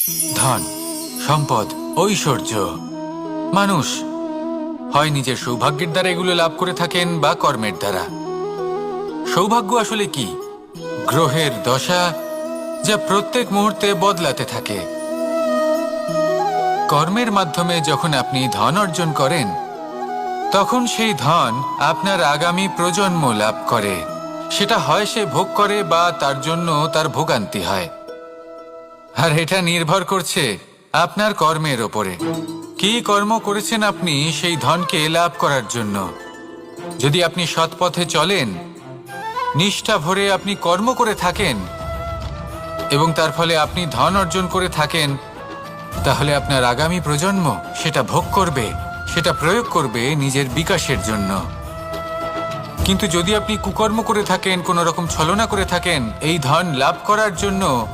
ধন, সম্পদ, ঐশ্বর্য। মানুষ হয় নিজের সৌভাগ্যের দ্বারা এগুলো লাভ করে থাকেন বা কর্মের দ্বারা। সৌভাগ্য আসলে কি? গ্রহের দশা, যা প্রত্যেক মুহূর্তে বদলাতে থাকে। কর্মের মাধ্যমে যখন আপনি ধন অর্জন করেন, তখন সেই ধন আপনার আগামী প্রজন্ম লাভ করে। সেটা হয় সে ভোগ করে বা তার জন্য তার ভোগান্তি হয়। আর এটা নির্ভর করছে আপনার কর্মের ওপরে। কি কর্ম করেছেন আপনি সেই ধনকে লাভ করার জন্য। যদি আপনি সৎ পথে চলেন, নিষ্ঠা ভরে আপনি কর্ম করে থাকেন এবং তার ফলে আপনি ধন অর্জন করে থাকেন, তাহলে আপনার আগামী প্রজন্ম সেটা ভোগ করবে, সেটা প্রয়োগ করবে নিজের বিকাশের জন্য। কিন্তু যদি আপনি কুকর্ম করে থাকেন, কোনো রকম ছলনা করে থাকেন এই ধন লাভ করার জন্য,